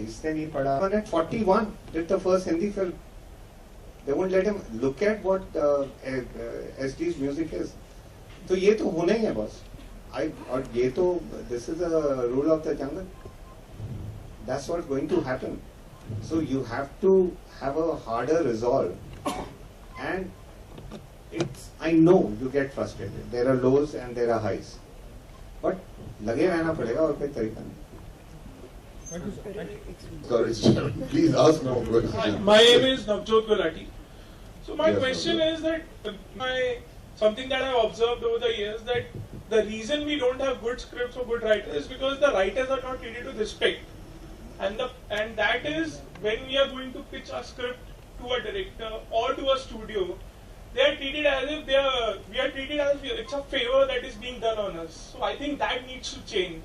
इसने नहीं पढ़ा. At 41 did the first Hindi film. They won't let him look at what SD's music is. तो ये तो होना ही है बॉस. और ये तो this is a rule of the jungle. That's what's going to happen. So you have to have a harder resolve. And I know you get frustrated. There are lows and there are highs. But लगे रहना पड़ेगा और कोई तरीका नहीं. Please ask more questions. My name is Navjot Gulati. So my question is that something that I've observed over the years, that the reason we don't have good scripts or good writers is because the writers are not treated with respect. And that is when we are going to pitch a script to a director or to a studio, they are treated as if we are treated as if it's a favor that is being done on us. So I think that needs to change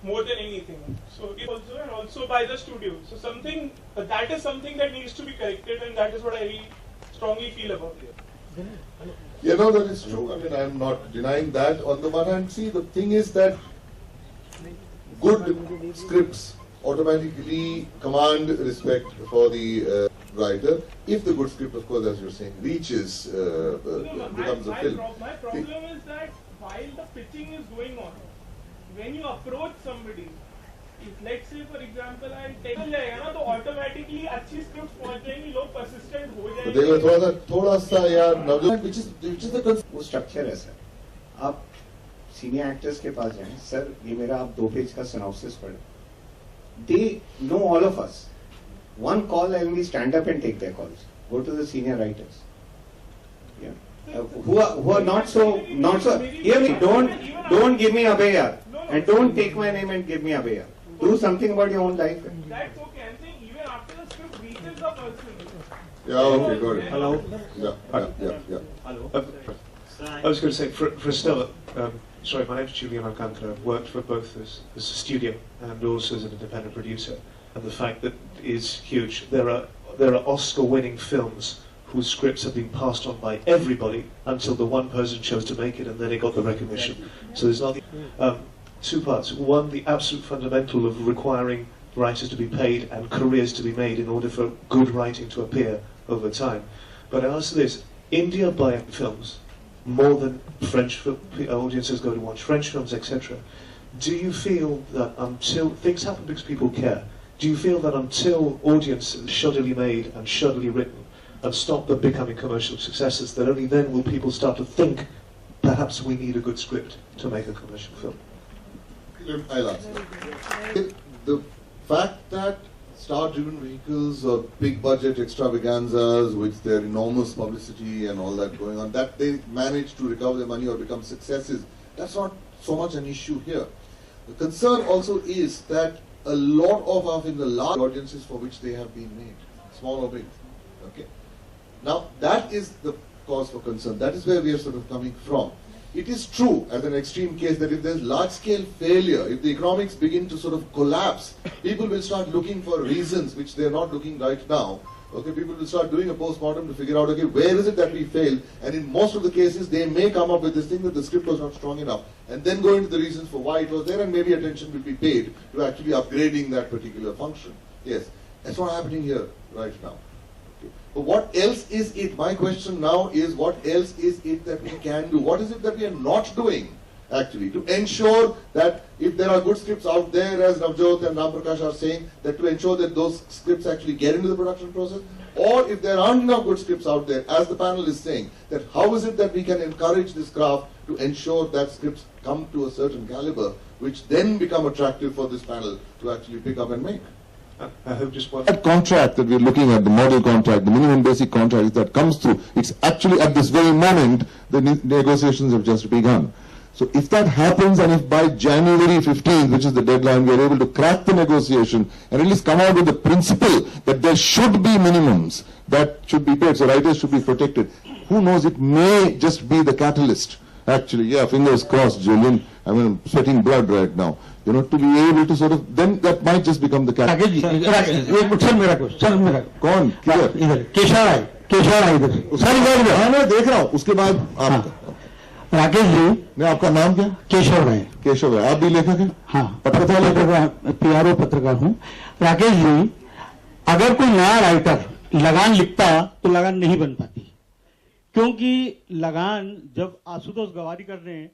more than anything. So also by the studio. So that is something that needs to be corrected, and that is what I really strongly feel about it. You know, that is true. I mean, I'm not denying that. On the one hand, see, the thing is that good scripts automatically command respect for the writer. If the good script, of course, as you're saying, reaches, becomes a film. My problem is that while the pitching is going on, when you approach somebody, if let's say for example I tell जाएगा ना तो automatically अच्छी scripts पहुंच जाएंगी, लोग persistent हो जाएंगे. तो देखो थोड़ा सा यार which is the वो structure है सर. आप senior actors के पास जाएं, सर ये मेरा आप 2 पेज का synopsis पढ़ें. They know all of us. One call and we stand up and take their calls. Go to the senior writers. Yeah. Who are not so. Hear me. Don't give me away, yaar. And don't take my name and give me away, yaar. Do something about your own life. That's okay. I'm saying even after the script reaches the person. Yeah. Okay. Got it. Hello. Yeah. Hello. I was going to say for a start. Sorry, my name's Julian Alcantara. I've worked for both as a studio and also as an independent producer. And the fact that is huge. There are Oscar-winning films whose scripts have been passed on by everybody until the one person chose to make it, and then it got the recognition. So there's nothing. 2 parts. One, the absolute fundamental of requiring writers to be paid and careers to be made in order for good writing to appear over time. But I ask this: India buy films more than French audiences go to watch French films, etc. Do you feel that until things happen because people care, do you feel that until audiences are shoddily made and shoddily written and stop them becoming commercial successes, that only then will people start to think perhaps we need a good script to make a commercial film? I'll answer. The fact that star-driven vehicles or big-budget extravaganzas with their enormous publicity and all that going on, that they manage to recover their money or become successes, that's not so much an issue here. The concern also is that a lot of our films, the large audiences for which they have been made, small or big, okay. Now that is the cause for concern. That is where we are sort of coming from. It is true, as an extreme case, that if there's large-scale failure, if the economics begin to sort of collapse, people will start looking for reasons which they're not looking right now. Okay, people will start doing a post-mortem to figure out, okay, where is it that we failed? And in most of the cases, they may come up with this thing that the script was not strong enough, and then go into the reasons for why it was there, and maybe attention will be paid to actually upgrading that particular function. Yes, that's not happening here right now. Okay. But what else is it? My question now is, what else is it that we can do? What is it that we are not doing, actually, to ensure that if there are good scripts out there, as Navjot and Omprakash are saying, that to ensure that those scripts actually get into the production process? Or if there aren't enough good scripts out there, as the panel is saying, that how is it that we can encourage this craft to ensure that scripts come to a certain caliber, which then become attractive for this panel to actually pick up and make? I hope just one. That contract that we're looking at, the model contract, the minimum basic contract that comes through, it's actually at this very moment, the negotiations have just begun. So if that happens, and if by January 15th, which is the deadline, we are able to crack the negotiation and at least come out with the principle that there should be minimums that should be paid, so writers should be protected. Who knows, it may just be the catalyst. Actually, yeah, fingers crossed, Julian. I mean, I'm sweating blood right now. You know, to be able to sort of, then that might just become the catalyst. कौन? किधर? केशव राय इधर। हाँ मैं देख रहा हूँ। उसके बाद आपका राकेश जी, नहीं, आपका नाम क्या? केशव है। केशव है। आप भी लेखक हैं? हाँ, पत्रकार, PRO पत्रकार हूँ। राकेश जी, अगर कोई नया राइटर लगान लिखता तो लगान नहीं बन पाती, क्योंकि लगान जब आशुतोष गवारी कर रहे हैं,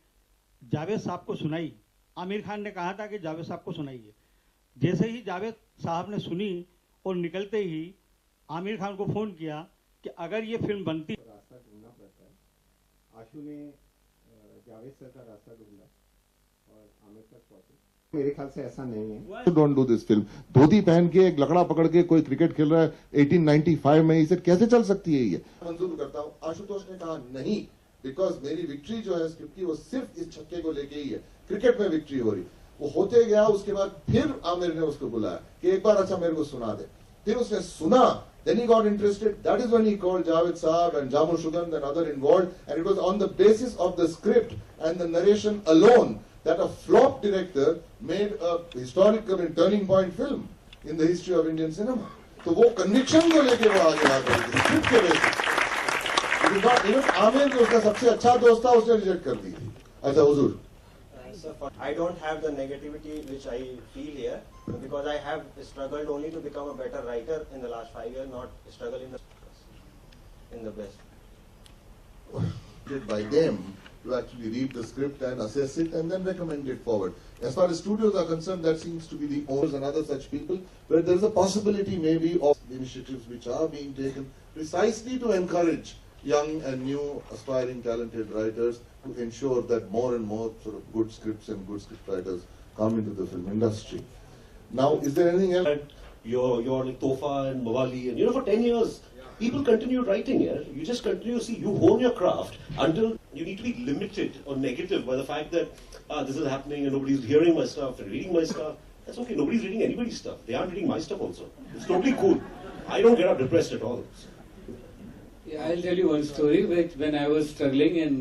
जावेद साहब को सुनाई, आमिर खान ने कहा था कि जावेद साहब को सुनाइए। जैसे ही जावेद साहब ने सुनी और निकलते ही आमिर खान को फोन किया कि अगर ये फिल्म बनती, रास्ता ढूंढना पड़ता है। आशु ने जावेद सर का रास्ता ढूंढा और आमिर तक पहुंचे। मेरे ख्याल से ऐसा नहीं है। Don't do this film. Dhoti पहन के एक लकड़ा पकड़ के कोई क्रिकेट खेल रहा है 1895 में, इसे कैसे चल सकती है ये? मंजूर करता हूँ। आशुतोष ने कहा नहीं, बिकॉज मेरी विक्ट्री जो है स्क्रिप्ट की वो सिर्फ इस छक्के को लेके ही है, क्रिकेट में विक्ट्री हो रही। वो होते गया, उसके बाद फिर आमिर ने उसको बुलाया कि एक बार अच्छा मेरे को सुना दे। फिर उसने सुना, then he got interested. That is when he called Javed Saab and Jamu Sugandh and other involved, and it was on the basis of the script and the narration alone that a flop director made a historical and turning point film in the history of Indian cinema. तो वो conviction को लेके वो आगे आ गई थी, script के basis. It is not even Aamir जो उसका सबसे अच्छा दोस्त था, उसने रिजेक्ट कर दी थी। अच्छा हुजूर। I don't have the negativity which I feel here, because I have struggled only to become a better writer in the last 5 years, not struggle in the best. By them to actually read the script and assess it and then recommend it forward. As far as studios are concerned, that seems to be the owners and other such people, where there is a possibility maybe of initiatives which are being taken precisely to encourage young and new aspiring talented writers to ensure that more and more sort of good scripts and good script writers come into the film industry. Now, is there anything else? Your like Tofa and Mawali, and for 10 years, people continue writing here. You just continue to see, you hone your craft until you need to be limited or negative by the fact that this is happening and nobody's hearing my stuff and reading my stuff. That's okay, nobody's reading anybody's stuff. They aren't reading my stuff also. It's totally cool. I don't get up depressed at all. Yeah, I'll tell you one story. When I was struggling in